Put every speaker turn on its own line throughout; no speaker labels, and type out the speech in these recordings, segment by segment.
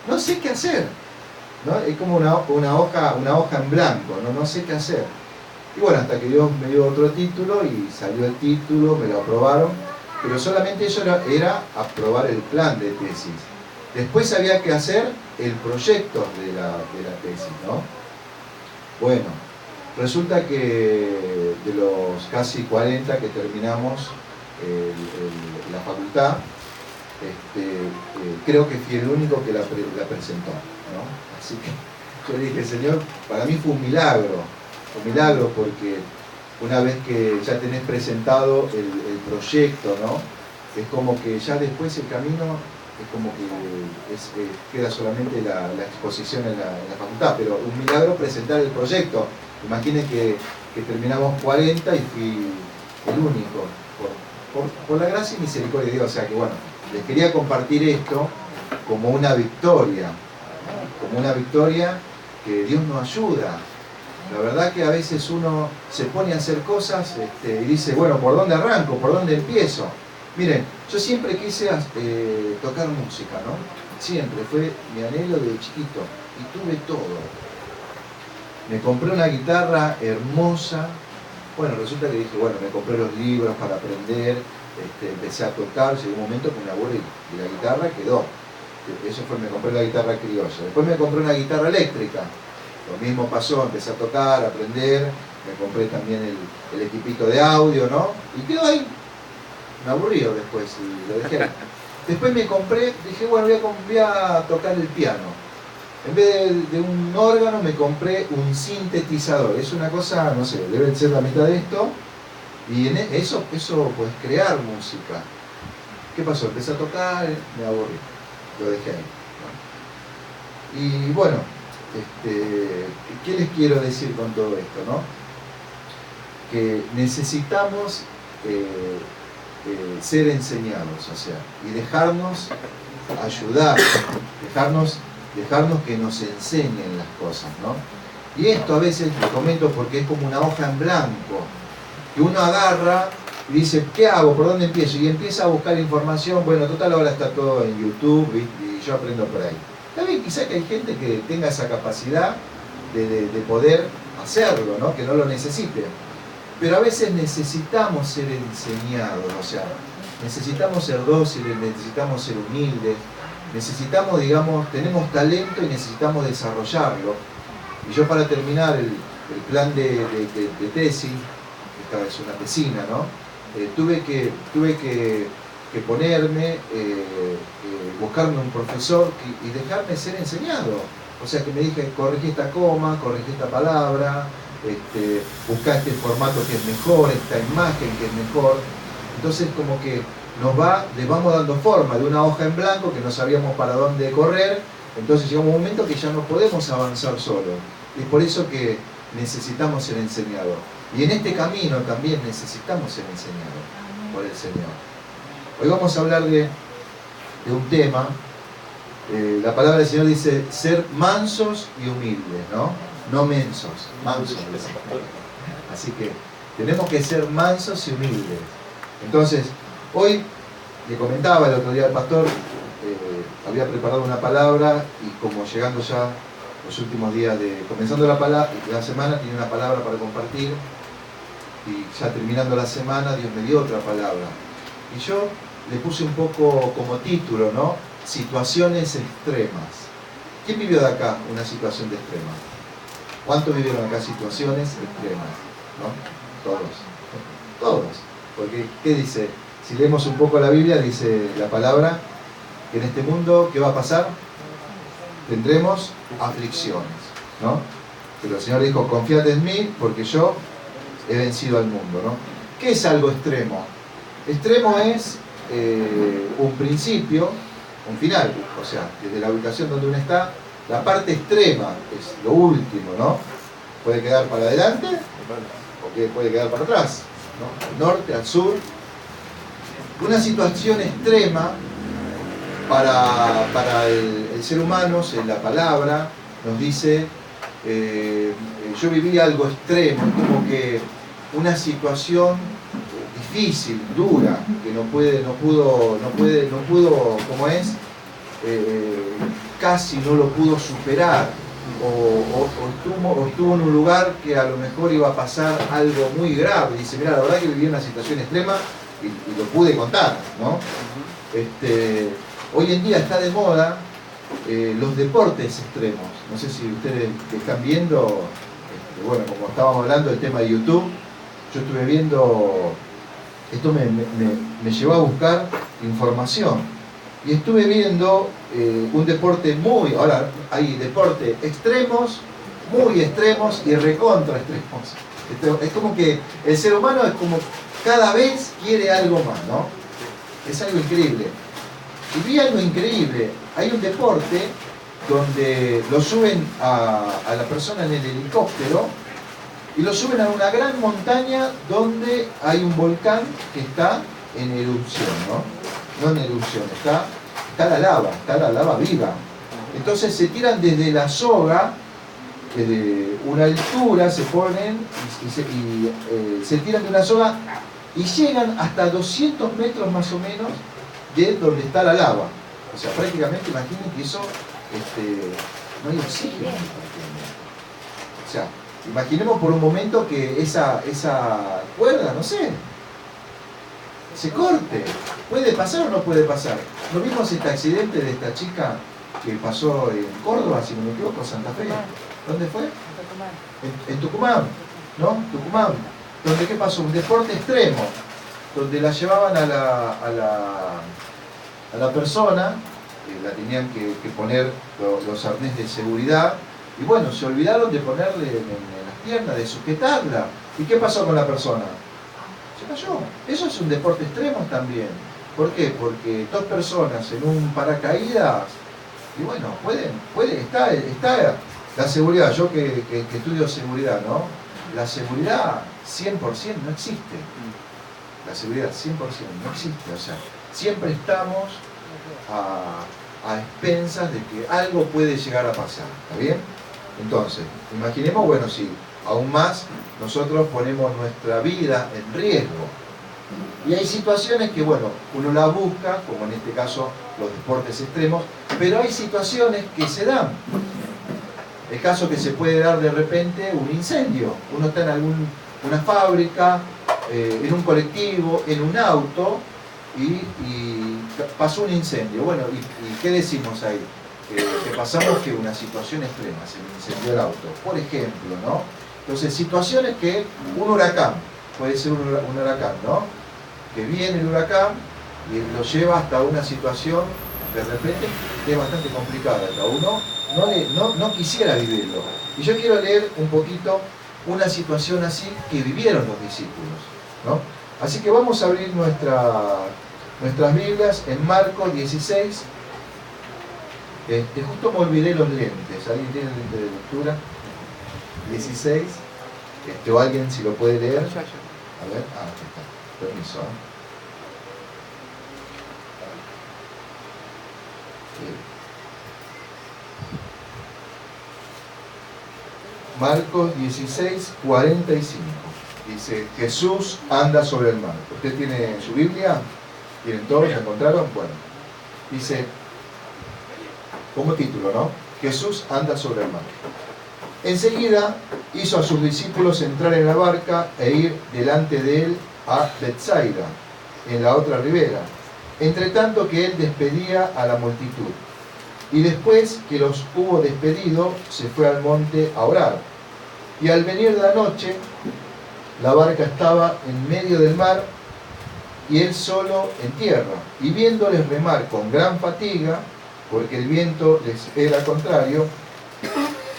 no sé qué hacer, ¿no? Es como una hoja en blanco, ¿no? No sé qué hacer. Y bueno, hasta que Dios me dio otro título y salió el título, me lo aprobaron, pero solamente eso era aprobar el plan de tesis. Después había que hacer el proyecto de la tesis, ¿no? Bueno, resulta que de los casi 40 que terminamos la facultad, creo que fui el único que la presentó, ¿no? Así que yo le dije, Señor, para mí fue un milagro porque una vez que ya tenés presentado el proyecto, ¿no? Es como que ya después el camino es como que queda solamente la exposición en la facultad, pero un milagro presentar el proyecto. Imaginen que terminamos 40 y fui el único, por la gracia y misericordia de Dios. O sea que bueno, les quería compartir esto como una victoria que Dios nos ayuda. La verdad que a veces uno se pone a hacer cosas y dice, bueno, ¿por dónde arranco? ¿Por dónde empiezo? Miren, yo siempre quise tocar música, ¿no? Siempre, fue mi anhelo de chiquito y tuve todo. Me compré una guitarra hermosa. Bueno, resulta que dije, bueno, me compré los libros para aprender, empecé a tocar, llegó un momento que me aburrí y la guitarra quedó. Eso fue, me compré la guitarra criolla. Después me compré una guitarra eléctrica. Lo mismo pasó, empecé a tocar, a aprender, me compré también el equipito de audio, ¿no? Y quedó ahí. Me aburrió después y lo dejé. Después me compré, dije, bueno, voy a tocar el piano. En vez de un órgano me compré un sintetizador. Es una cosa, no sé, debe ser la mitad de esto. Y en eso puedes crear música. ¿Qué pasó? Empecé a tocar, me aburrí. Lo dejé ahí, ¿no? Y bueno, ¿qué les quiero decir con todo esto, no? Que necesitamos ser enseñados, o sea, y dejarnos ayudar, dejarnos que nos enseñen las cosas, ¿no? Y esto a veces lo comento porque es como una hoja en blanco, que uno agarra y dice, ¿qué hago? ¿Por dónde empiezo? Y empieza a buscar información. Bueno, total, ahora está todo en YouTube y yo aprendo por ahí. También quizá que hay gente que tenga esa capacidad de poder hacerlo, ¿no? Que no lo necesite. Pero a veces necesitamos ser enseñados, o sea, necesitamos ser dóciles, necesitamos ser humildes, necesitamos, digamos, tenemos talento y necesitamos desarrollarlo. Y yo, para terminar el plan de tesis, esta es una tesina, ¿no? Tuve que ponerme, buscarme un profesor y dejarme ser enseñado. O sea, que me dije, corregí esta coma, corregí esta palabra, buscá este formato que es mejor, esta imagen que es mejor. Entonces, como que les vamos dando forma de una hoja en blanco que no sabíamos para dónde correr. Entonces llega un momento que ya no podemos avanzar solos. Y es por eso que necesitamos ser enseñados. Y en este camino también necesitamos ser enseñados por el Señor. Hoy vamos a hablar de un tema. La palabra del Señor dice ser mansos y humildes, ¿no? No mensos, mansos. Así que tenemos que ser mansos y humildes. Entonces, hoy le comentaba el otro día al pastor, había preparado una palabra y como llegando ya los últimos días comenzando la semana, tenía una palabra para compartir y ya terminando la semana Dios me dio otra palabra. Y yo le puse un poco como título, ¿no? Situaciones extremas. ¿Quién vivió de acá una situación de extrema? ¿Cuántos vivieron acá situaciones extremas? ¿No? Todos. Porque, ¿qué dice? Si leemos un poco la Biblia, dice la palabra que en este mundo, ¿qué va a pasar? Tendremos aflicciones, ¿no? Pero el Señor dijo, confiad en mí porque yo he vencido al mundo, ¿no? ¿Qué es algo extremo? Extremo es un principio, un final, o sea, desde la ubicación donde uno está, la parte extrema es lo último, ¿no? Puede quedar para adelante o puede quedar para atrás, ¿no? Al norte, al sur. Una situación extrema para el ser humano, en la palabra, nos dice, yo viví algo extremo, como que una situación difícil, dura, que no pudo, ¿cómo es? casi no lo pudo superar, o estuvo en un lugar que a lo mejor iba a pasar algo muy grave. Dice, mira, la verdad que viví una situación extrema y lo pude contar, ¿no? Hoy en día está de moda los deportes extremos. No sé si ustedes que están viendo, bueno, como estábamos hablando del tema de YouTube, yo estuve viendo, esto me llevó a buscar información, y estuve viendo un deporte ahora hay deportes extremos, muy extremos y recontra extremos. Es como que el ser humano es como cada vez quiere algo más, ¿no? Es algo increíble. Y vi algo increíble. Hay un deporte donde lo suben a la persona en el helicóptero y lo suben a una gran montaña donde hay un volcán que está en erupción, ¿no? No en erupción, está la lava viva. Entonces se tiran desde la soga, desde una altura se ponen y se tiran de una soga y llegan hasta 200 metros más o menos de donde está la lava. O sea, prácticamente imaginen que eso, no hay oxígeno. O sea, imaginemos por un momento que esa cuerda, no sé, se corte. ¿Puede pasar o no puede pasar? ¿No vimos este accidente de esta chica que pasó en Córdoba, si no me equivoco, Santa Fe? ¿Dónde fue? En Tucumán, ¿no? Tucumán. Donde, ¿qué pasó? Un deporte extremo, donde la llevaban a la persona, la tenían que poner los arneses de seguridad, y bueno, se olvidaron de ponerle en las piernas, de sujetarla. ¿Y qué pasó con la persona? Se cayó. Eso es un deporte extremo también. ¿Por qué? Porque dos personas en un paracaídas, y bueno, está la seguridad. Yo que estudio seguridad, ¿no? La seguridad 100% no existe. La seguridad 100% no existe. O sea, siempre estamos a expensas de que algo puede llegar a pasar. ¿Está bien? Entonces, imaginemos, bueno, si aún más nosotros ponemos nuestra vida en riesgo. Y hay situaciones que, bueno, uno las busca, como en este caso los deportes extremos, pero hay situaciones que se dan. El caso que se puede dar de repente un incendio. Uno está en una fábrica, en un colectivo, en un auto, y pasó un incendio. Bueno, ¿y qué decimos ahí? Que pasamos que una situación extrema, se me incendió el auto, por ejemplo, ¿no? Entonces, situaciones que un huracán, puede ser un huracán, ¿no? Que viene el huracán y lo lleva hasta una situación de repente que es bastante complicada, que a uno no quisiera vivirlo. Y yo quiero leer un poquito una situación así que vivieron los discípulos, ¿no? Así que vamos a abrir nuestras Biblias en Marcos 16. Justo me olvidé los lentes. ¿Alguien tiene el lente de lectura? 16. O alguien si lo puede leer. A ver, aquí está. Permiso. Marcos 16, 45. Dice, Jesús anda sobre el mar. ¿Usted tiene su Biblia? ¿Tienen todos? ¿La encontraron? Bueno. Dice, como título, ¿no? Jesús anda sobre el mar. Enseguida hizo a sus discípulos entrar en la barca e ir delante de él a Betsaida, en la otra ribera, entre tanto que él despedía a la multitud. Y después que los hubo despedido, se fue al monte a orar. Y al venir la noche, la barca estaba en medio del mar y él solo en tierra. Y viéndoles remar con gran fatiga, porque el viento les era contrario,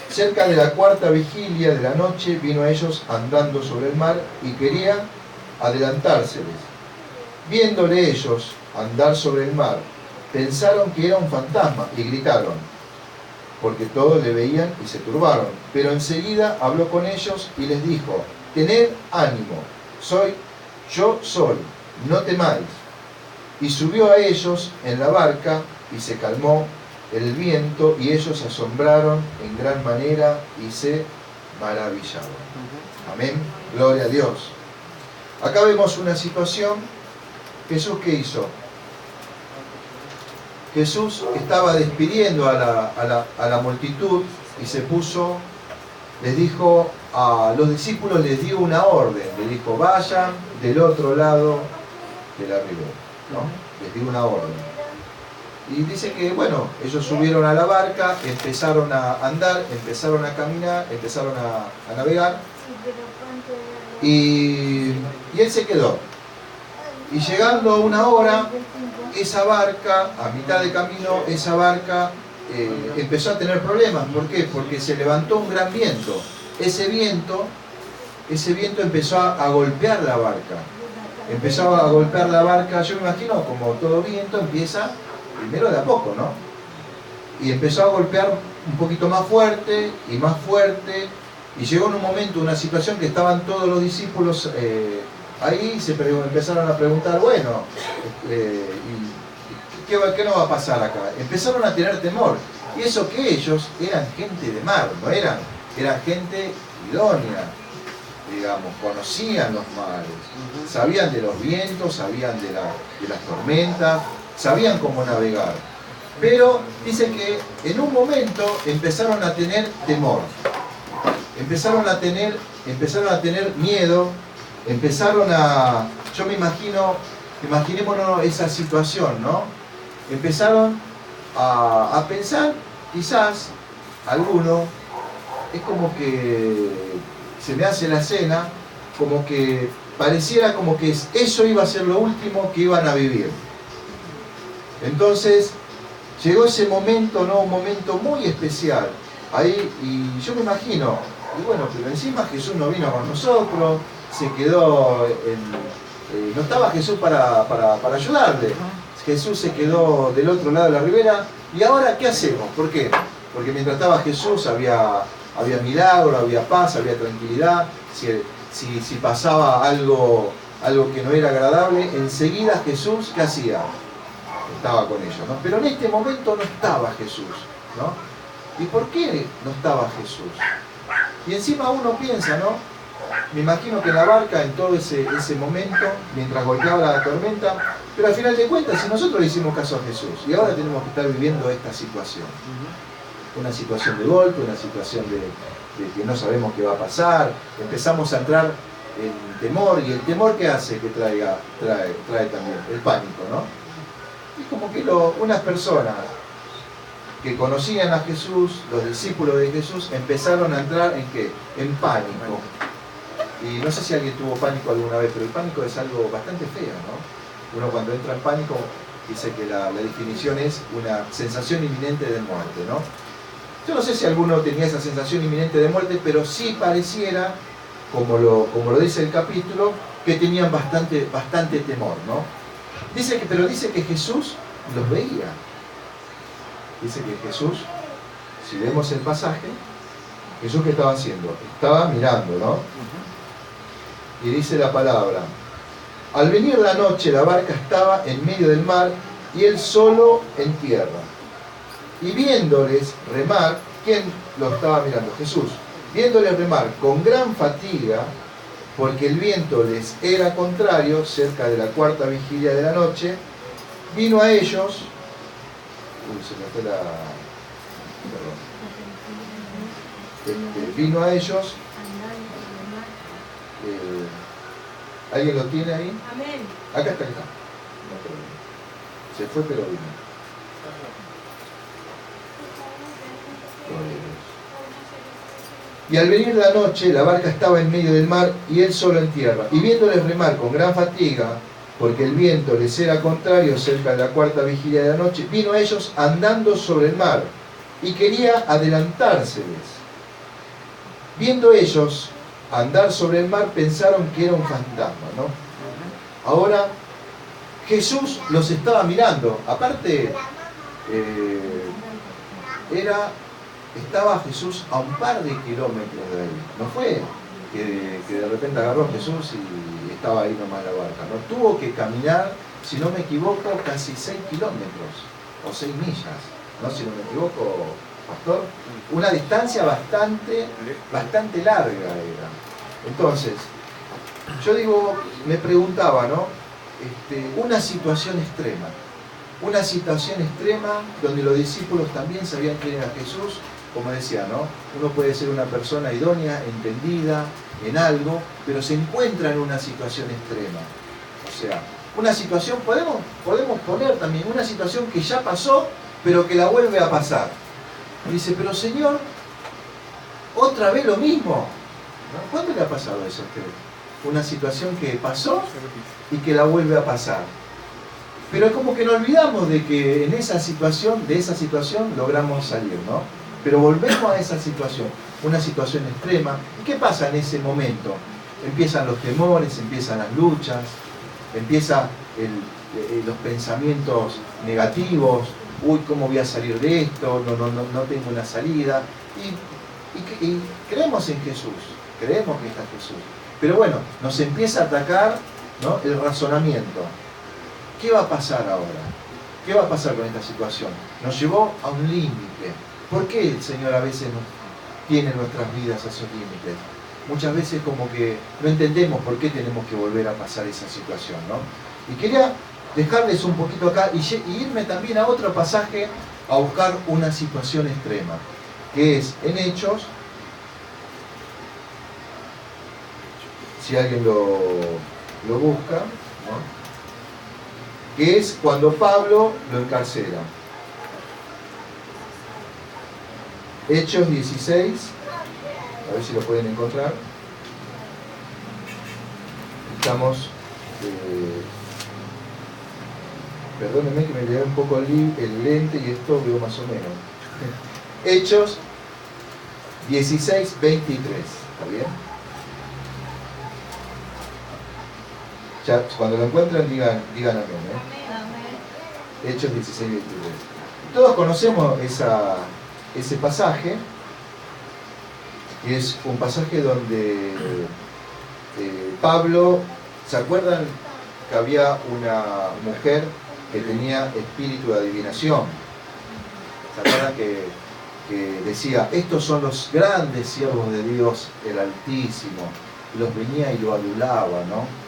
cerca de la cuarta vigilia de la noche vino a ellos andando sobre el mar y quería adelantárseles. Viéndole ellos andar sobre el mar, pensaron que era un fantasma y gritaron, porque todos le veían y se turbaron. Pero enseguida habló con ellos y les dijo, tened ánimo, yo soy, no temáis. Y subió a ellos en la barca y se calmó el viento y ellos se asombraron en gran manera y se maravillaron. Amén, gloria a Dios. Acá vemos una situación. Jesús, ¿qué hizo? Jesús estaba despidiendo a la multitud y se puso, les dijo a los discípulos, les dio una orden, les dijo, vayan del otro lado de la ribera, ¿no? Les dio una orden. Y dice que, bueno, ellos subieron a la barca, empezaron a andar, empezaron a caminar, empezaron a navegar, y él se quedó. Y llegando a una hora, esa barca, a mitad de camino, esa barca empezó a tener problemas. ¿Por qué? Porque se levantó un gran viento. Ese viento empezó a golpear la barca. Empezó a golpear la barca, yo me imagino, como todo viento, empieza primero de a poco, ¿no? Y empezó a golpear un poquito más fuerte, y llegó en un momento, una situación que estaban todos los discípulos ahí, empezaron a preguntar, bueno, ¿qué nos va a pasar acá? Empezaron a tener temor, y eso que ellos eran gente de mar, no eran gente idónea, digamos, conocían los mares, sabían de los vientos, sabían de las tormentas, sabían cómo navegar. Pero dice que en un momento empezaron a tener temor, empezaron a tener miedo, yo me imagino, imaginémonos esa situación, ¿no? Empezaron a pensar, quizás, alguno, es como que se me hace la escena, como que pareciera como que eso iba a ser lo último que iban a vivir. Entonces, llegó ese momento, ¿no? Un momento muy especial. Ahí, y yo me imagino, y bueno, pero encima Jesús no vino con nosotros, se quedó no estaba Jesús para ayudarle. Jesús se quedó del otro lado de la ribera, y ahora ¿qué hacemos? ¿Por qué? Porque mientras estaba Jesús había milagro, había paz, había tranquilidad. Si pasaba algo que no era agradable, enseguida Jesús, ¿qué hacía? Estaba con ellos, ¿no? Pero en este momento no estaba Jesús, ¿no? ¿Y por qué no estaba Jesús? Y encima uno piensa, ¿no? Me imagino que la barca en todo ese momento, mientras golpeaba la tormenta, pero al final de cuentas, si nosotros le hicimos caso a Jesús, y ahora tenemos que estar viviendo esta situación, una situación de golpe, una situación de que no sabemos qué va a pasar, empezamos a entrar en temor, y el temor que hace que trae también el pánico, ¿no? Y como que unas personas que conocían a Jesús, los discípulos de Jesús, empezaron a entrar ¿en qué? En pánico. Y no sé si alguien tuvo pánico alguna vez, pero el pánico es algo bastante feo, ¿no? Uno cuando entra en pánico dice que la definición es una sensación inminente de muerte, ¿no? Yo no sé si alguno tenía esa sensación inminente de muerte, pero sí pareciera, como lo dice el capítulo, que tenían bastante temor, ¿no? Pero dice que Jesús los veía. Dice que Jesús, si vemos el pasaje, Jesús ¿qué estaba haciendo? Estaba mirando, ¿no? Y dice la palabra, al venir la noche la barca estaba en medio del mar y él solo en tierra. Y viéndoles remar, ¿quién lo estaba mirando? Jesús. Viéndoles remar con gran fatiga, porque el viento les era contrario, cerca de la cuarta vigilia de la noche, vino a ellos, se me fue vino a ellos, ¿alguien lo tiene ahí?
Amén.
Acá está. Se fue pero vino. Y al venir la noche, la barca estaba en medio del mar y él solo en tierra. Y viéndoles remar con gran fatiga, porque el viento les era contrario cerca de la cuarta vigilia de la noche, vino a ellos andando sobre el mar y quería adelantárseles. Viendo ellos andar sobre el mar, pensaron que era un fantasma, ¿no? Ahora, Jesús los estaba mirando. Aparte, estaba Jesús a un par de kilómetros de ahí. No fue que de repente agarró Jesús y estaba ahí nomás la barca. No, tuvo que caminar, si no me equivoco, casi 6 kilómetros o 6 millas, ¿no? Si no me equivoco, pastor. Una distancia bastante larga era. Entonces, yo digo, me preguntaba, ¿no? Una situación extrema. una situación extrema donde los discípulos también sabían quién era Jesús. Como decía, ¿no? Uno puede ser una persona idónea, entendida en algo, pero se encuentra en una situación extrema. O sea, una situación, podemos poner también una situación que ya pasó, pero que la vuelve a pasar. Y dice, pero Señor, otra vez lo mismo. ¿No? ¿Cuándo le ha pasado eso a usted? Una situación que pasó y que la vuelve a pasar. Pero es como que nos olvidamos de que en esa situación, de esa situación logramos salir, ¿no? Pero volvemos a esa situación, una situación extrema. ¿Y qué pasa en ese momento? Empiezan los temores, empiezan las luchas, empiezan los pensamientos negativos. Uy, ¿cómo voy a salir de esto? No tengo una salida. Y creemos en Jesús, creemos que está Jesús. Pero bueno, nos empieza a atacar, ¿no?, el razonamiento. ¿Qué va a pasar ahora? ¿Qué va a pasar con esta situación? Nos llevó a un límite. ¿Por qué el Señor a veces tiene nuestras vidas a esos límites? Muchas veces como que no entendemos por qué tenemos que volver a pasar esa situación, ¿no? Y quería dejarles un poquito acá y irme también a otro pasaje a buscar una situación extrema, que es en Hechos, si alguien lo busca, ¿no?, que es cuando Pablo lo encarcela. Hechos 16, a ver si lo pueden encontrar. Estamos, perdónenme que me llevé un poco el lente y esto veo más o menos. Hechos 16, 23, ¿está bien? Ya, cuando lo encuentran digan amén, ¿eh? Hechos 16, 23. Todos conocemos ese pasaje, y es un pasaje donde Pablo, ¿se acuerdan que había una mujer que tenía espíritu de adivinación? ¿Se acuerdan que decía, estos son los grandes siervos de Dios, el Altísimo? Y los venía y lo adulaba, ¿no?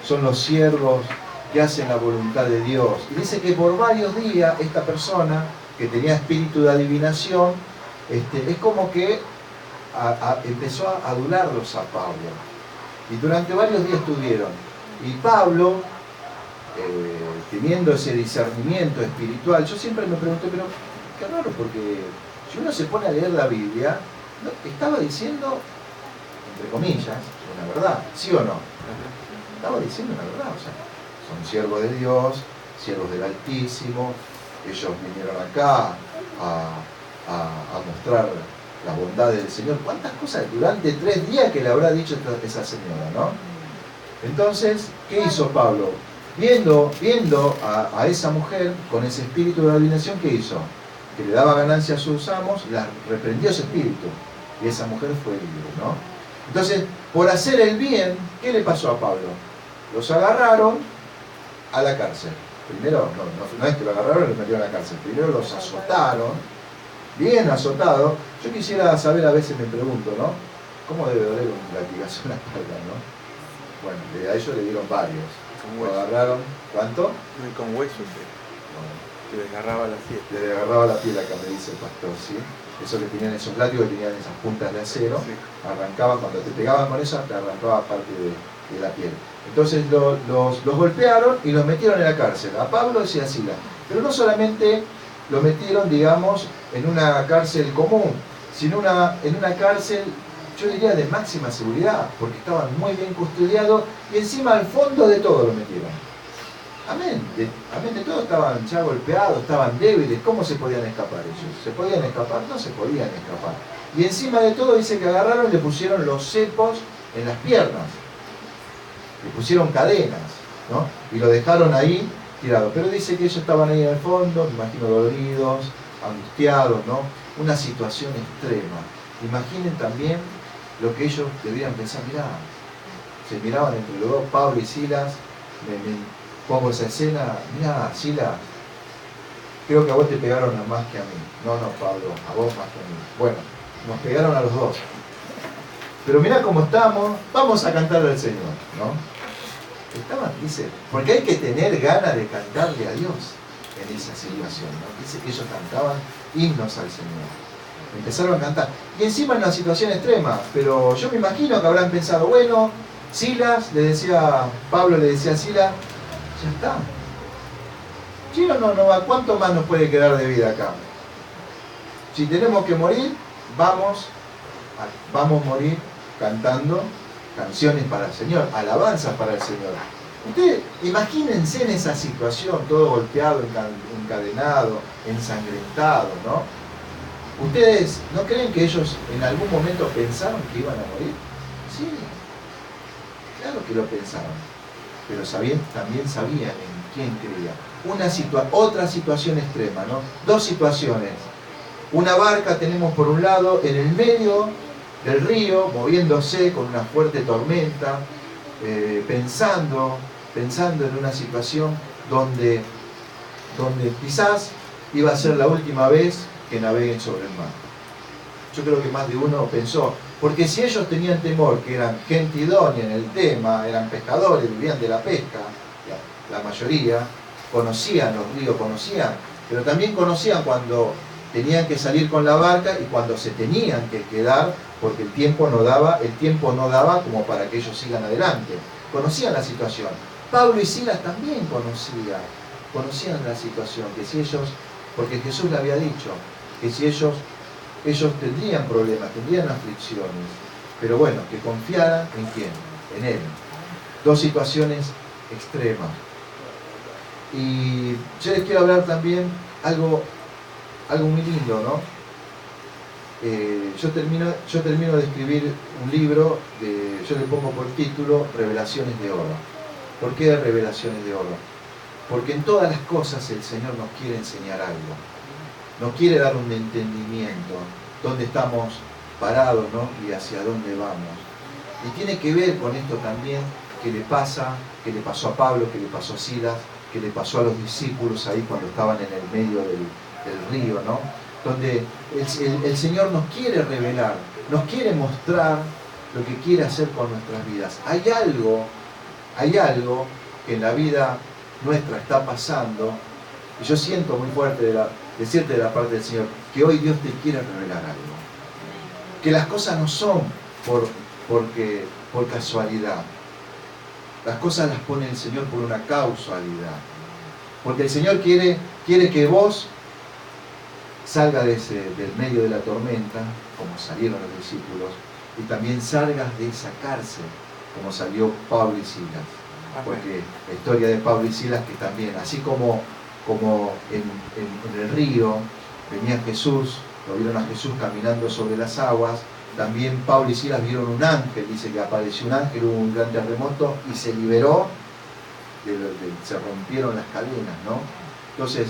Son los siervos que hacen la voluntad de Dios. Y dice que por varios días esta persona que tenía espíritu de adivinación, es como que empezó a adularlos a Pablo. Y durante varios días estuvieron. Y Pablo, teniendo ese discernimiento espiritual, yo siempre me pregunté, pero qué raro, porque si uno se pone a leer la Biblia, estaba diciendo, entre comillas, una verdad, ¿sí o no? Estaba diciendo una verdad, o sea, son siervos de Dios, siervos del Altísimo, ellos vinieron acá a mostrar la bondad del Señor. ¿Cuántas cosas durante 3 días que le habrá dicho esa señora, no? Entonces, ¿qué hizo Pablo? Viendo a esa mujer con ese espíritu de adivinación, ¿qué hizo? Que le daba ganancia a sus amos, la reprendió ese espíritu, y esa mujer fue libre, ¿no? Entonces, por hacer el bien, ¿qué le pasó a Pablo? Los agarraron a la cárcel. Primero, no es que lo agarraron y lo metieron a la cárcel, primero los azotaron, bien azotados. Yo quisiera saber, a veces me pregunto, ¿no?, ¿cómo debe doler un latigazo en la espalda, no? Bueno, a ellos le dieron varios. Lo agarraron, ¿cuánto?
Con huesos, que desgarraba la piel.
Le desgarraba la piel, acá me dice el pastor, ¿sí? Eso que tenían esos látigos, que tenían esas puntas de acero, sí, arrancaban, cuando te pegaban con eso, te arrancaba parte de la piel. Entonces los golpearon y los metieron en la cárcel, a Pablo y a Silas. Pero no solamente lo metieron, digamos, en una cárcel común, sino en una cárcel, yo diría, de máxima seguridad, porque estaban muy bien custodiados y encima al fondo de todo lo metieron. Amén, de todo estaban ya golpeados, estaban débiles. ¿Cómo se podían escapar ellos? ¿Se podían escapar? No se podían escapar. Y encima de todo dice que agarraron y le pusieron los cepos en las piernas. Le pusieron cadenas, ¿no? Y lo dejaron ahí tirado. Pero dice que ellos estaban ahí en el fondo, me imagino doloridos, angustiados, ¿no? Una situación extrema. Imaginen también lo que ellos debían pensar. Mirá, se miraban entre los dos, Pablo y Silas. Pongo esa escena, mirá, Silas, creo que a vos te pegaron más que a mí. No, Pablo, a vos más que a mí. Bueno, nos pegaron a los dos. Pero mirá cómo estamos, vamos a cantarle al Señor, ¿no? Estaban, dice, porque hay que tener ganas de cantarle a Dios. en esa situación, ¿no? Dice que ellos cantaban himnos al Señor. Empezaron a cantar. Y encima en una situación extrema, pero yo me imagino que habrán pensado, bueno, Silas, Pablo le decía a Silas, ya está. Chino no va, ¿cuánto más nos puede quedar de vida acá? Si tenemos que morir, vamos a morir cantando canciones para el Señor, alabanzas para el Señor. Ustedes imagínense en esa situación, todo golpeado, encadenado, ensangrentado, ¿no? ¿Ustedes no creen que ellos en algún momento pensaron que iban a morir? Sí, claro que lo pensaban, pero también sabían en quién creía. Otra situación extrema, ¿no? Dos situaciones. Una barca tenemos por un lado en el medio del río, moviéndose con una fuerte tormenta, pensando en una situación donde quizás iba a ser la última vez que naveguen sobre el mar. Yo creo que más de uno pensó, porque si ellos tenían temor, que eran gente idónea en el tema, eran pescadores, vivían de la pesca, la mayoría, conocían los ríos, pero también conocían cuando tenían que salir con la barca y cuando se tenían que quedar, porque el tiempo no daba como para que ellos sigan adelante. Conocían la situación. Pablo y Silas también conocían la situación, que si ellos, porque Jesús le había dicho, que si ellos tendrían problemas, tendrían aflicciones, pero bueno, que confiaran en quién, en Él. Dos situaciones extremas. Y yo les quiero hablar también algo muy lindo, ¿no? Yo termino de escribir un libro, yo le pongo por título Revelaciones de Oro. ¿Por qué Revelaciones de Oro? Porque en todas las cosas el Señor nos quiere enseñar algo. Nos quiere dar un entendimiento, dónde estamos parados, ¿no? Y hacia dónde vamos. Y tiene que ver con esto también que le pasó a Pablo, que le pasó a Silas, que le pasó a los discípulos ahí cuando estaban en el medio del río, ¿no? Donde el Señor nos quiere revelar, nos quiere mostrar lo que quiere hacer con nuestras vidas. Hay algo que en la vida nuestra está pasando, y yo siento muy fuerte decirte de la parte del Señor, que hoy Dios te quiere revelar algo. Que las cosas no son por casualidad. Las cosas las pone el Señor por una causalidad. Porque el Señor quiere que vos salgas del medio de la tormenta, como salieron los discípulos, y también salgas de esa cárcel, como salió Pablo y Silas. Porque la historia de Pablo y Silas, que también, así como en el río venía Jesús, lo vieron a Jesús caminando sobre las aguas, también Pablo y Silas vieron un ángel, dice que apareció un ángel, hubo un gran terremoto y se liberó, se rompieron las cadenas, ¿no? Entonces,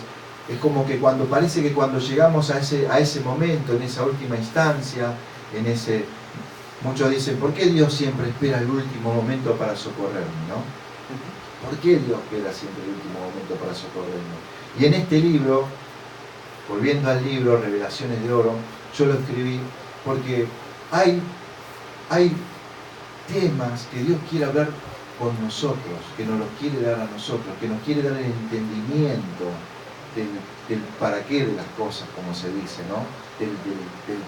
es como que parece que cuando llegamos a ese momento, en esa última instancia, muchos dicen, ¿por qué Dios siempre espera el último momento para socorrerme, no? ¿Por qué Dios espera siempre el último momento para socorrerme? Y en este libro, volviendo al libro Revelaciones de Oro, yo lo escribí porque hay temas que Dios quiere hablar con nosotros, que nos los quiere dar a nosotros, que nos quiere dar el entendimiento del para qué de las cosas, como se dice, ¿no? Del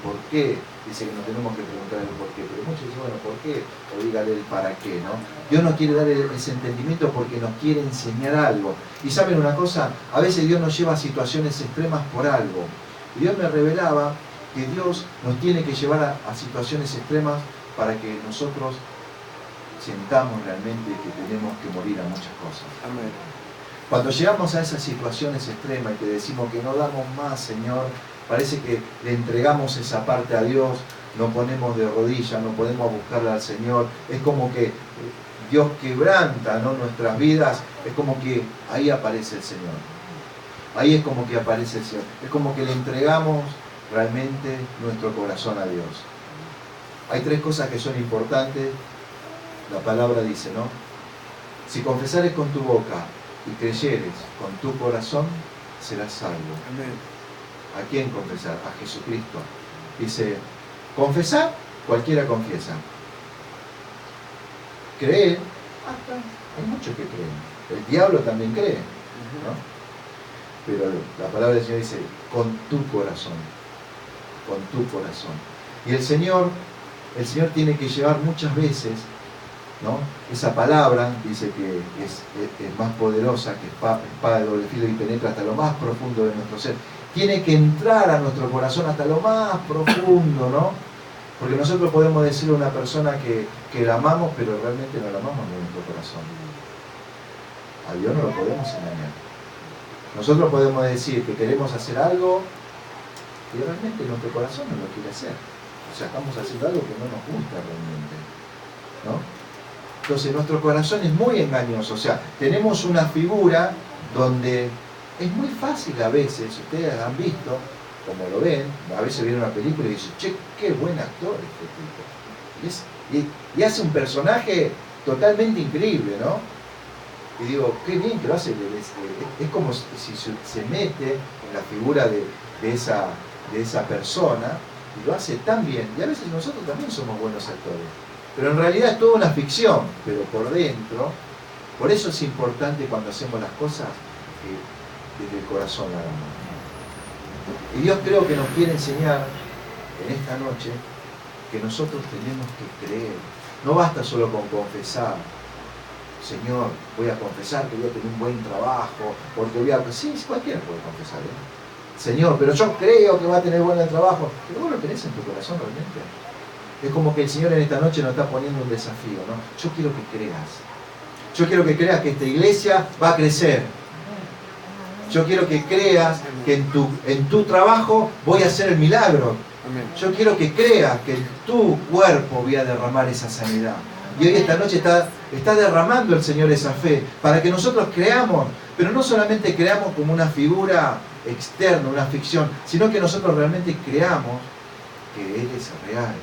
por qué. Dice que no tenemos que preguntar el por qué, pero muchos dicen, bueno, ¿por qué? O dígale el para qué, ¿no? Dios nos quiere dar ese entendimiento porque nos quiere enseñar algo. Y ¿saben una cosa? A veces Dios nos lleva a situaciones extremas por algo. Y Dios me revelaba que Dios nos tiene que llevar a situaciones extremas para que nosotros sentamos realmente que tenemos que morir a muchas cosas.
Amén.
Cuando llegamos a esas situaciones extremas y que decimos que no damos más, Señor, parece que le entregamos esa parte a Dios, nos ponemos de rodillas, nos ponemos a buscarle al Señor, es como que Dios quebranta, ¿no?, nuestras vidas, es como que ahí aparece el Señor. Ahí es como que aparece el Señor. Es como que le entregamos realmente nuestro corazón a Dios. Hay tres cosas que son importantes. La palabra dice, ¿no? Si confesares con tu boca y creyeres con tu corazón, serás salvo.
Amén. ¿A
quién confesar? A Jesucristo. Dice, confesar, cualquiera confiesa. Creer, hay muchos que creen. El diablo también cree, ¿no? pero la palabra del Señor dice, con tu corazón, con tu corazón. Y el Señor tiene que llevar muchas veces, ¿no? Esa palabra, dice que es más poderosa que espada de doble filo y penetra hasta lo más profundo de nuestro ser. Tiene que entrar a nuestro corazón hasta lo más profundo, ¿no? Porque nosotros podemos decirle a una persona que la amamos, pero realmente no la amamos en nuestro corazón. A Dios no lo podemos engañar. Nosotros podemos decir que queremos hacer algo y realmente nuestro corazón no lo quiere hacer. O sea, estamos haciendo algo que no nos gusta realmente, ¿no? Entonces nuestro corazón es muy engañoso. O sea, tenemos una figura donde es muy fácil a veces, ustedes han visto, como lo ven, a veces viene una película y dicen, che, qué buen actor este tipo. Y hace un personaje totalmente increíble, ¿no? Y digo, qué bien que lo hace. Es como si se mete en la figura de esa persona y lo hace tan bien. Y a veces nosotros también somos buenos actores. Pero en realidad es toda una ficción, pero por dentro. Por eso es importante cuando hacemos las cosas que desde el corazón la hagamos. Y Dios creo que nos quiere enseñar en esta noche que nosotros tenemos que creer. No basta solo con confesar. Señor, voy a confesar que voy a tener un buen trabajo, porque voy a... Sí, cualquiera puede confesar, ¿eh? Señor, pero yo creo que va a tener buen trabajo. Pero vos lo tenés en tu corazón realmente. Es como que el Señor en esta noche nos está poniendo un desafío, ¿no? Yo quiero que creas. Yo quiero que creas que esta iglesia va a crecer. Yo quiero que creas que en tu trabajo voy a hacer el milagro. Yo quiero que creas que en tu cuerpo voy a derramar esa sanidad. Y hoy esta noche está derramando el Señor esa fe para que nosotros creamos, pero no solamente creamos como una figura externa, una ficción, sino que nosotros realmente creamos que Él es real,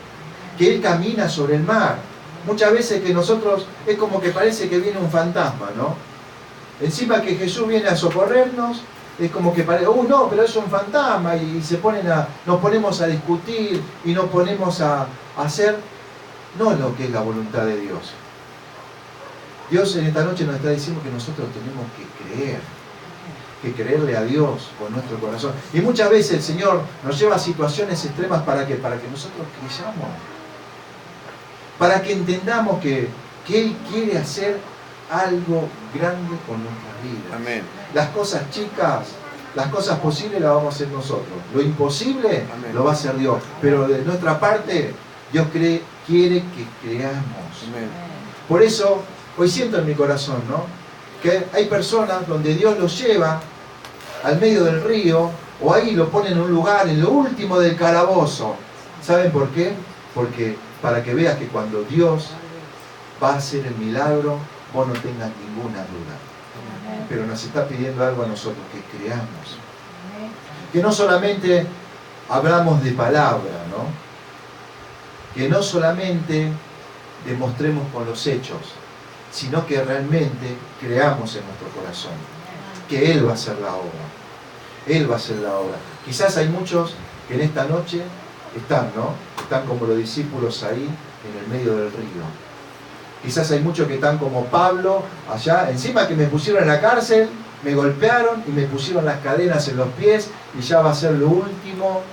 que Él camina sobre el mar. Muchas veces que nosotros es como que parece que viene un fantasma, ¿no? Encima que Jesús viene a socorrernos, es como que parece, no, pero es un fantasma, y nos ponemos a discutir y nos ponemos a hacer no lo que es la voluntad de Dios. Dios en esta noche nos está diciendo que nosotros tenemos que creerle a Dios con nuestro corazón. Y muchas veces el Señor nos lleva a situaciones extremas para que nosotros creyamos, para que entendamos que Él quiere hacer algo grande con nuestras vidas.
Amén.
Las cosas chicas, las cosas posibles las vamos a hacer nosotros. Lo imposible lo va a hacer Dios. Pero de nuestra parte, Dios quiere que creamos.
Amén.
Por eso, hoy siento en mi corazón, ¿no? Que hay personas donde Dios los lleva al medio del río, o ahí lo pone en un lugar, en lo último del calabozo. ¿Saben por qué? Porque para que veas que cuando Dios va a hacer el milagro, vos no tengas ninguna duda. Pero nos está pidiendo algo a nosotros, que creamos. Que no solamente hablamos de palabra, ¿no? Que no solamente demostremos con los hechos, sino que realmente creamos en nuestro corazón que Él va a hacer la obra. Él va a hacer la obra. Quizás hay muchos que en esta noche están, ¿no? Están como los discípulos ahí en el medio del río. Quizás hay muchos que están como Pablo allá, encima que me pusieron en la cárcel, me golpearon y me pusieron las cadenas en los pies y ya va a ser lo último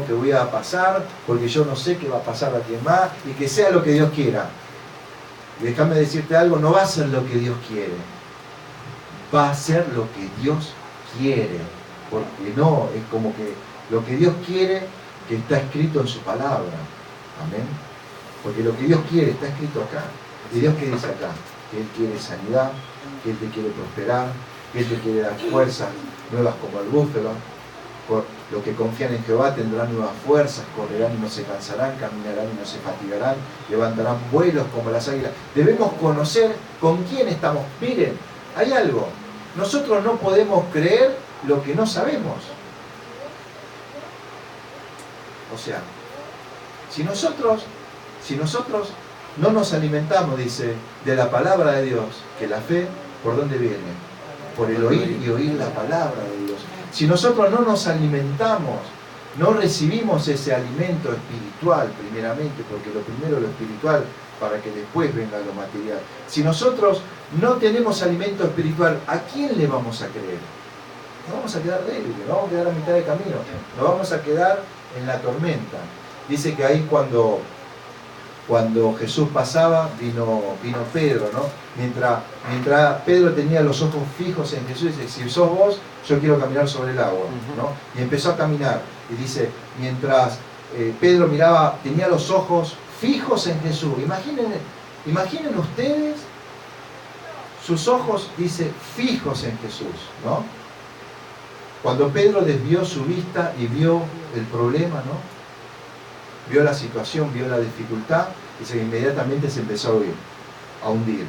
que voy a pasar, porque yo no sé qué va a pasar a quien más, y que sea lo que Dios quiera. Y déjame decirte algo, no va a ser lo que Dios quiere, va a ser lo que Dios quiere, porque no, es como que lo que Dios quiere, que está escrito en su palabra. Amén. Porque lo que Dios quiere está escrito acá. ¿Y Dios qué dice acá? Que Él quiere sanidad, que Él te quiere prosperar, que Él te quiere dar fuerzas nuevas como el búfalo. Por los que confían en Jehová tendrán nuevas fuerzas, correrán y no se cansarán, caminarán y no se fatigarán, levantarán vuelos como las águilas. Debemos conocer con quién estamos. Miren, hay algo. Nosotros no podemos creer lo que no sabemos. O sea, si nosotros no nos alimentamos, dice, de la palabra de Dios, que la fe, ¿por dónde viene? Por el oír y oír la palabra de Dios. Si nosotros no nos alimentamos, no recibimos ese alimento espiritual primeramente, porque lo primero es lo espiritual, para que después venga lo material. Si nosotros no tenemos alimento espiritual, ¿a quién le vamos a creer? nos vamos a quedar débiles, nos vamos a quedar a mitad de camino, nos vamos a quedar en la tormenta. Dice que ahí cuando Jesús pasaba, vino Pedro, ¿no? Mientras Pedro tenía los ojos fijos en Jesús, dice, si sos vos, yo quiero caminar sobre el agua, ¿no? Y empezó a caminar, y dice, mientras Pedro miraba, tenía los ojos fijos en Jesús. Imaginen ustedes, sus ojos, dice, fijos en Jesús, ¿no? Cuando Pedro desvió su vista y vio el problema, ¿no? Vio la situación, vio la dificultad, dice que inmediatamente se empezó a hundir.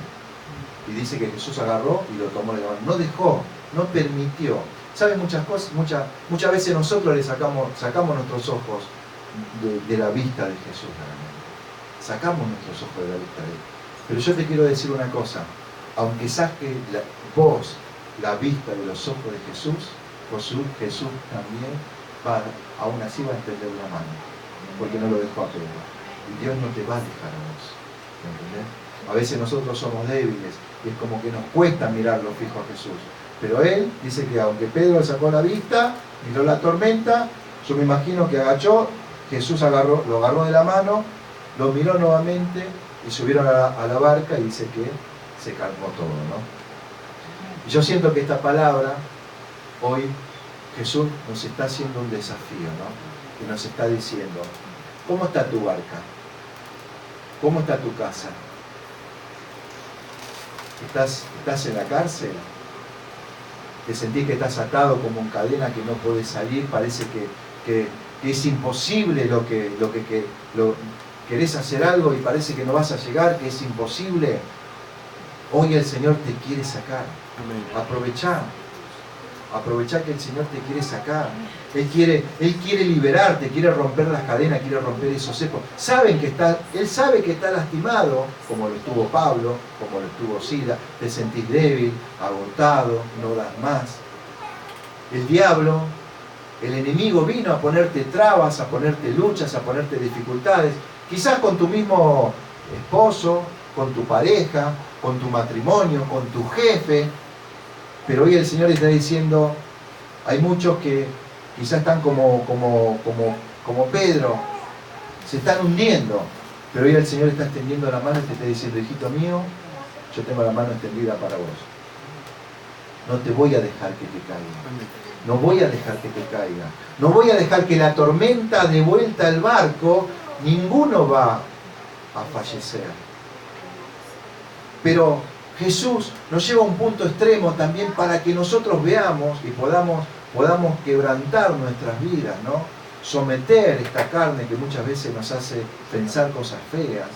Y dice que Jesús agarró y lo tomó de la mano. No dejó, no permitió. ¿Saben muchas cosas? Muchas veces nosotros le sacamos nuestros ojos de la vista de Jesús. Sacamos nuestros ojos de la vista de Él. Pero yo te quiero decir una cosa. Aunque saque vos la vista de los ojos de Jesús también aún así va a extender la mano. Porque no lo dejó a Pedro. Y Dios no te va a dejar a vos. ¿Entendés? A veces nosotros somos débiles y es como que nos cuesta mirarlo fijo a Jesús. Pero Él dice que aunque Pedro sacó la vista, miró la tormenta, yo me imagino que agachó, Jesús lo agarró de la mano, lo miró nuevamente y subieron a la barca y dice que se calmó todo, ¿no? Y yo siento que esta palabra, hoy Jesús nos está haciendo un desafío, ¿no? Y nos está diciendo, ¿cómo está tu barca? ¿Cómo está tu casa? ¿Estás en la cárcel? ¿Te sentís que estás atado como en cadena, que no puedes salir? Parece que es imposible lo que querés hacer algo y parece que no vas a llegar, que es imposible. Hoy el Señor te quiere sacar. Aprovechá que el Señor te quiere sacar. Él quiere liberarte, quiere romper las cadenas, quiere romper esos cepos. Él sabe que está lastimado, como lo estuvo Pablo, como lo estuvo Sila. Te sentís débil, agotado, no das más. El diablo, el enemigo vino a ponerte trabas, a ponerte luchas, a ponerte dificultades. Quizás con tu mismo esposo, con tu pareja, con tu matrimonio, con tu jefe. Pero hoy el Señor está diciendo, hay muchos que quizás están como Pedro, se están hundiendo, pero hoy el Señor está extendiendo la mano y te está diciendo, hijito mío, yo tengo la mano extendida para vos. No te voy a dejar que te caiga. No voy a dejar que te caiga. No voy a dejar que la tormenta dé vuelta al barco. Ninguno va a fallecer. Pero Jesús nos lleva a un punto extremo también para que nosotros veamos y podamos quebrantar nuestras vidas, ¿no? Someter esta carne que muchas veces nos hace pensar cosas feas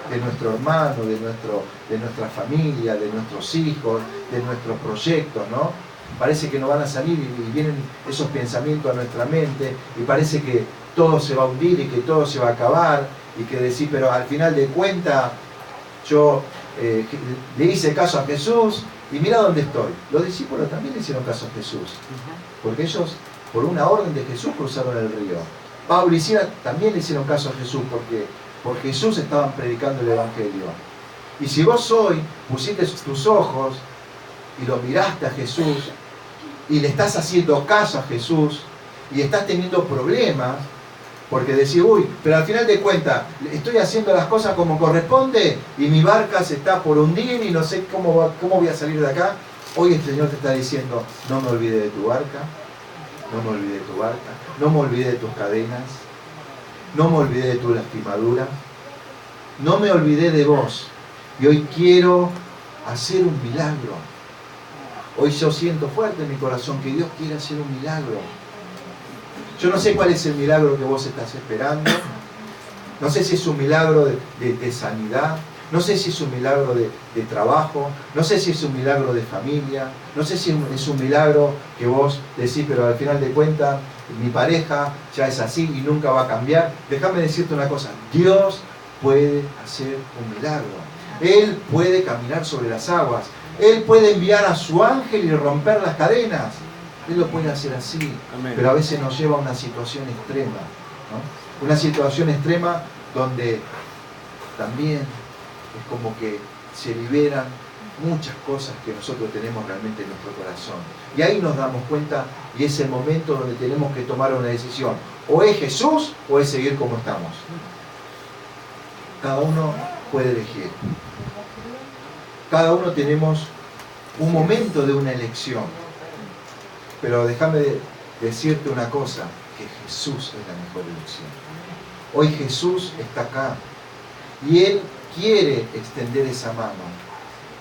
de nuestro hermano, de nuestra familia, de nuestros hijos, de nuestros proyectos, ¿no? Parece que no van a salir y vienen esos pensamientos a nuestra mente y parece que todo se va a hundir y que todo se va a acabar y que decir, pero al final de cuentas yo le hice caso a Jesús y mira dónde estoy. Los discípulos también le hicieron caso a Jesús, porque ellos por una orden de Jesús cruzaron el río. Pablo y Silas también le hicieron caso a Jesús porque por Jesús estaban predicando el Evangelio. Y si vos hoy pusiste tus ojos y lo miraste a Jesús y le estás haciendo caso a Jesús y estás teniendo problemas porque decís, uy, pero al final de cuentas estoy haciendo las cosas como corresponde y mi barca se está por hundir y no sé cómo voy a salir de acá. Hoy el Señor te está diciendo, no me olvide de tu barca, no me olvide de tu barca, no me olvide de tus cadenas, no me olvide de tu lastimadura, no me olvidé de vos y hoy quiero hacer un milagro. Hoy yo siento fuerte en mi corazón que Dios quiere hacer un milagro. Yo no sé cuál es el milagro que vos estás esperando. No sé si es un milagro de sanidad. No sé si es un milagro de trabajo. No sé si es un milagro de familia. No sé si es un milagro que vos decís, pero al final de cuentas, mi pareja ya es así y nunca va a cambiar. Déjame decirte una cosa. Dios puede hacer un milagro. Él puede caminar sobre las aguas. Él puede enviar a su ángel y romper las cadenas. Él lo puede hacer así. Amén. Pero a veces nos lleva a una situación extrema, ¿no? Una situación extrema donde también es como que se liberan muchas cosas que nosotros tenemos realmente en nuestro corazón. Y ahí nos damos cuenta y es el momento donde tenemos que tomar una decisión. O es Jesús o es seguir como estamos. Cada uno puede elegir. Cada uno tenemos un momento de una elección. Pero déjame decirte una cosa, que Jesús es la mejor elección. Hoy Jesús está acá y Él quiere extender esa mano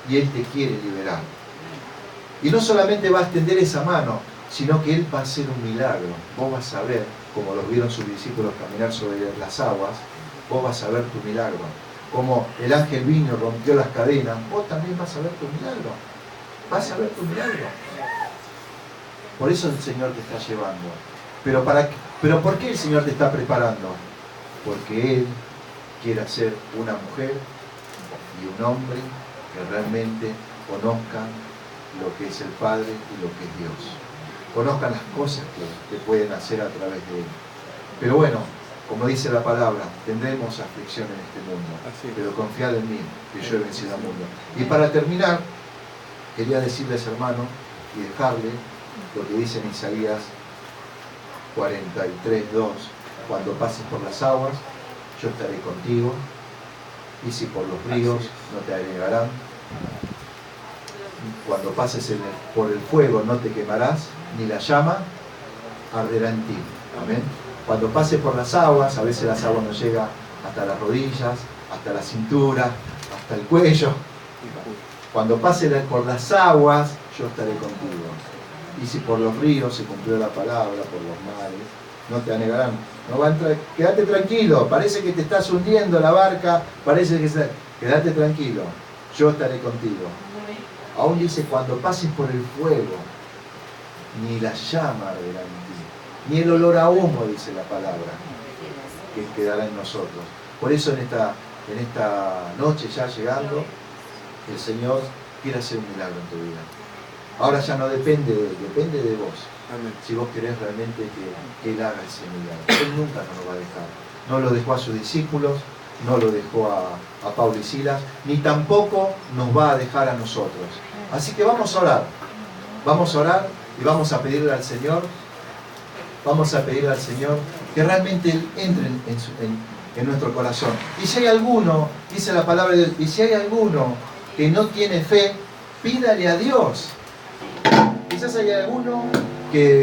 y Él te quiere liberar. Y no solamente va a extender esa mano, sino que Él va a hacer un milagro. Vos vas a ver, como los vieron sus discípulos caminar sobre las aguas, vos vas a ver tu milagro. Como el ángel vino, rompió las cadenas, vos también vas a ver tu milagro. Vas a ver tu milagro. Por eso el Señor te está llevando. Pero ¿por qué el Señor te está preparando? Porque Él quiere hacer una mujer y un hombre que realmente conozcan lo que es el Padre y lo que es Dios. Conozcan las cosas que pueden hacer a través de Él. Pero bueno, como dice la palabra, tendremos aflicción en este mundo, pero confiad en mí, que yo he vencido al mundo. Y para terminar, quería decirles, hermano, y dejarle lo que dice en Isaías 43:2, cuando pases por las aguas, yo estaré contigo, y si por los ríos no te anegarán. Cuando pases por el fuego no te quemarás, ni la llama arderá en ti. Amén. Cuando pases por las aguas, a veces las aguas no llegan hasta las rodillas, hasta la cintura, hasta el cuello. Cuando pases por las aguas, yo estaré contigo. Y si por los ríos se cumplió la palabra, por los mares, no te anegarán. No va a entrar. Quédate tranquilo, parece que te estás hundiendo la barca, parece que quédate tranquilo, yo estaré contigo. Aún dice, cuando pases por el fuego, ni la llama arderá en ti, ni el olor a humo, dice la palabra, que quedará en nosotros. Por eso en esta noche ya llegando, el Señor quiere hacer un milagro en tu vida. Ahora ya no depende de vos. Amén. Si vos querés realmente que Él haga ese milagro. Él nunca nos lo va a dejar. No lo dejó a sus discípulos, no lo dejó a Pablo y Silas, ni tampoco nos va a dejar a nosotros. Así que vamos a orar. Vamos a orar y vamos a pedirle al Señor, que realmente Él entre en nuestro corazón. Y si hay alguno, dice la palabra de Dios, y si hay alguno que no tiene fe, pídale a Dios. Quizás hay alguno que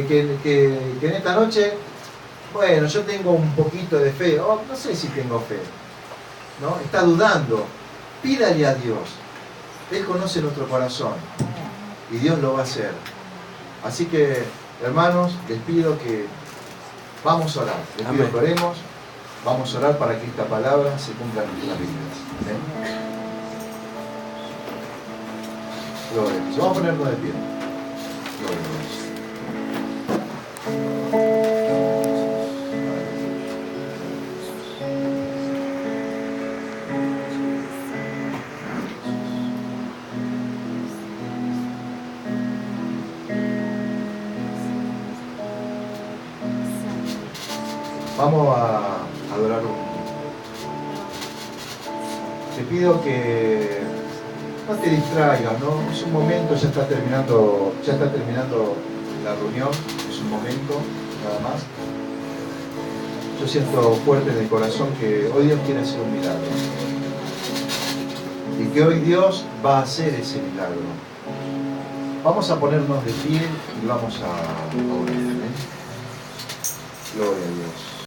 en esta noche, bueno, yo tengo un poquito de fe, no sé si tengo fe, ¿no? Está dudando. Pídale a Dios. Él conoce nuestro corazón y Dios lo va a hacer. Así que, hermanos, les pido que vamos a orar. Les pido que oremos. Vamos a orar para que esta palabra se cumpla en nuestras vidas. Gloria a Dios. Vamos a ponernos de pie. Gloria a Dios. Vamos a adorar un poquito. Te pido que no te distraigas, ¿no? Es un momento, ya está terminando la reunión, es un momento, nada más. Yo siento fuerte en el corazón que hoy Dios quiere hacer un milagro. Y que hoy Dios va a hacer ese milagro. Vamos a ponernos de pie y vamos a orar. Gloria a Dios.